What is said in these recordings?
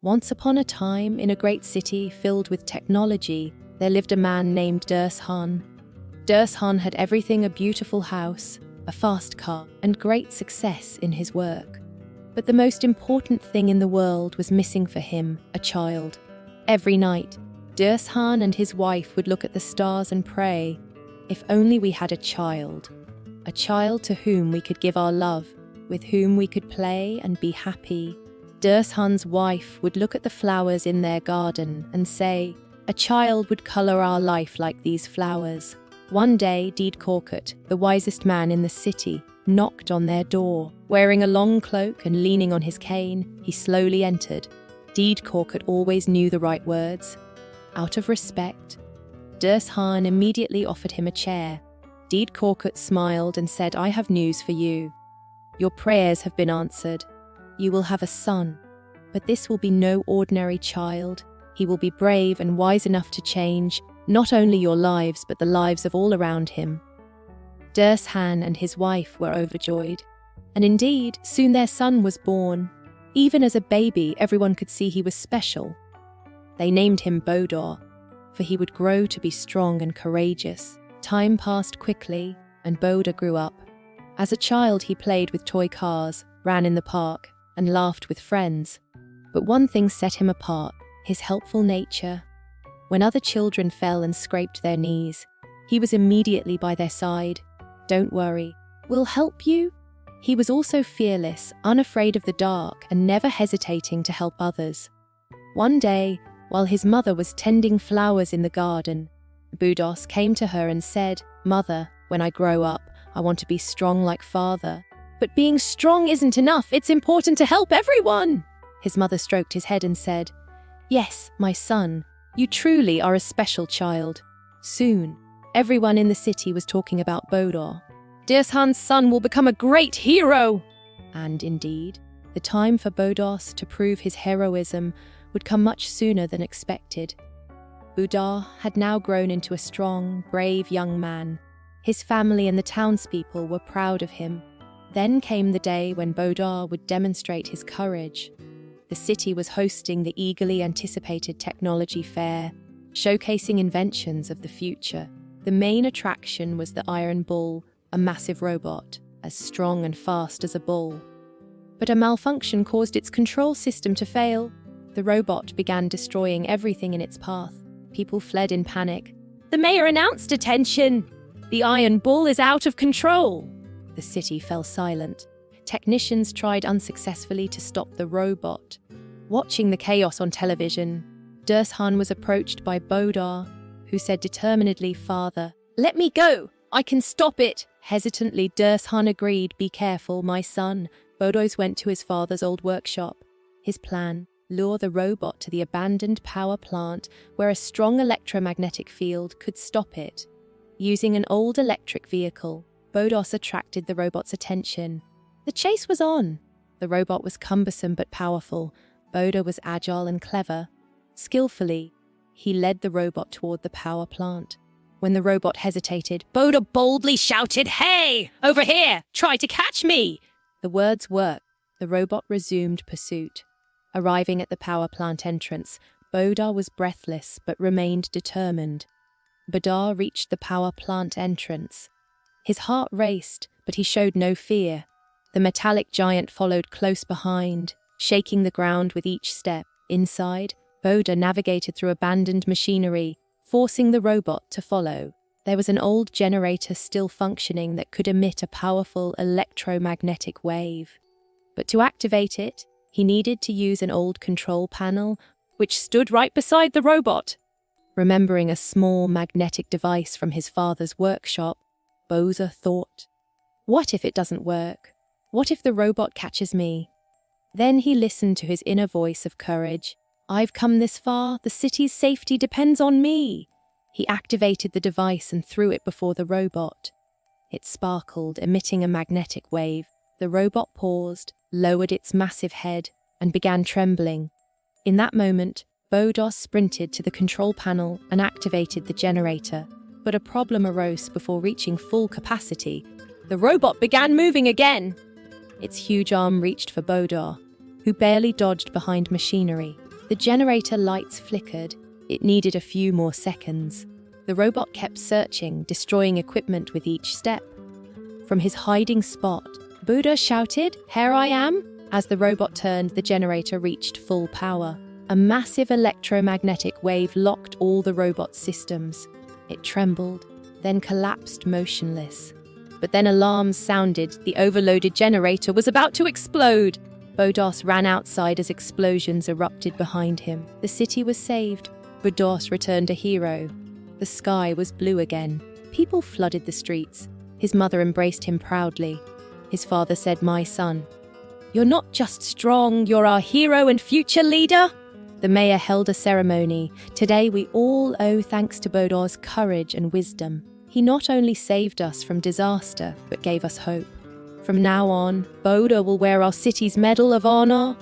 Once upon a time, in a great city filled with technology, there lived a man named Boğaç Han. Boğaç Han had everything: a beautiful house, a fast car, and great success in his work. But the most important thing in the world was missing for him: a child. Every night, Boğaç Han and his wife would look at the stars and pray, "If only we had a child to whom we could give our love, with whom we could play and be happy." Boğaç Han's wife would look at the flowers in their garden and say, "A child would colour our life like these flowers." One day, Dede Korkut, the wisest man in the city, knocked on their door. Wearing a long cloak and leaning on his cane, he slowly entered. Dede Korkut always knew the right words. Out of respect, Boğaç Han immediately offered him a chair. Dede Korkut smiled and said, "I have news for you. Your prayers have been answered. You will have a son, but this will be no ordinary child. He will be brave and wise enough to change not only your lives, but the lives of all around him." Boğaç Han and his wife were overjoyed. And indeed, soon their son was born. Even as a baby, everyone could see he was special. They named him Boğaç, for he would grow to be strong and courageous. Time passed quickly, and Boğaç grew up. As a child, he played with toy cars, ran in the park, and laughed with friends. But one thing set him apart: his helpful nature. When other children fell and scraped their knees, he was immediately by their side. "Don't worry, we'll help you." He was also fearless, unafraid of the dark, and never hesitating to help others. One day, while his mother was tending flowers in the garden, Boğaç came to her and said, "Mother, when I grow up, I want to be strong like father." "But being strong isn't enough. It's important to help everyone." His mother stroked his head and said, "Yes, my son, you truly are a special child." Soon, everyone in the city was talking about Boğaç. "Boğaç Han's son will become a great hero." And indeed, the time for Boğaç to prove his heroism would come much sooner than expected. Boğaç had now grown into a strong, brave young man. His family and the townspeople were proud of him. Then came the day when Boğaç would demonstrate his courage. The city was hosting the eagerly anticipated technology fair, showcasing inventions of the future. The main attraction was the Iron Bull, a massive robot, as strong and fast as a bull. But a malfunction caused its control system to fail. The robot began destroying everything in its path. People fled in panic. "The mayor announced attention! The Iron Bull is out of control!" The city fell silent. Technicians tried unsuccessfully to stop the robot. Watching the chaos on television, Boğaç Han was approached by Boğaç, who said determinedly, "Father, let me go! I can stop it!" Hesitantly, Boğaç Han agreed. "Be careful, my son." Boğaç went to his father's old workshop. His plan: lure the robot to the abandoned power plant where a strong electromagnetic field could stop it. Using an old electric vehicle, Boğaç attracted the robot's attention. The chase was on. The robot was cumbersome but powerful. Boğaç was agile and clever. Skillfully, he led the robot toward the power plant. When the robot hesitated, Boğaç boldly shouted, "Hey, over here! Try to catch me!" The words worked. The robot resumed pursuit. Arriving at the power plant entrance, Boğaç was breathless but remained determined. Boğaç reached the power plant entrance. His heart raced, but he showed no fear. The metallic giant followed close behind, shaking the ground with each step. Inside, Boğaç navigated through abandoned machinery, forcing the robot to follow. There was an old generator still functioning that could emit a powerful electromagnetic wave. But to activate it, he needed to use an old control panel, which stood right beside the robot. Remembering a small magnetic device from his father's workshop, Boğaç thought, "What if it doesn't work? What if the robot catches me?" Then he listened to his inner voice of courage. "I've come this far. The city's safety depends on me." He activated the device and threw it before the robot. It sparkled, emitting a magnetic wave. The robot paused, lowered its massive head, and began trembling. In that moment, Boğaç sprinted to the control panel and activated the generator. But a problem arose before reaching full capacity. The robot began moving again. Its huge arm reached for Boğaç, who barely dodged behind machinery. The generator lights flickered. It needed a few more seconds. The robot kept searching, destroying equipment with each step. From his hiding spot, Buddha shouted, "Here I am!" As the robot turned, the generator reached full power. A massive electromagnetic wave locked all the robot's systems. It trembled, then collapsed motionless. But then alarms sounded. The overloaded generator was about to explode. Boğaç ran outside as explosions erupted behind him. The city was saved. Boğaç returned a hero. The sky was blue again. People flooded the streets. His mother embraced him proudly. His father said, "My son, you're not just strong, you're our hero and future leader." The mayor held a ceremony. Today we all owe thanks to Boğaç's courage and wisdom. He not only saved us from disaster, but gave us hope. From now on, Boğaç will wear our city's Medal of Honor.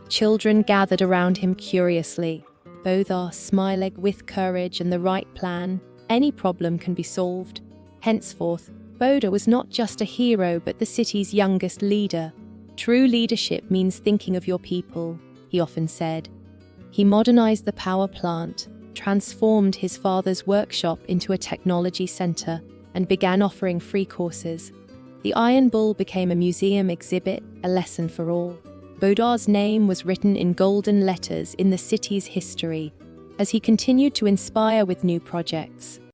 Children gathered around him curiously. Boğaç smiling with courage and the right plan. Any problem can be solved. Henceforth, Boğaç was not just a hero, but the city's youngest leader. True leadership means thinking of your people, he often said. He modernized the power plant, transformed his father's workshop into a technology center, and began offering free courses. The Iron Bull became a museum exhibit, a lesson for all. Boğaç's name was written in golden letters in the city's history, as he continued to inspire with new projects.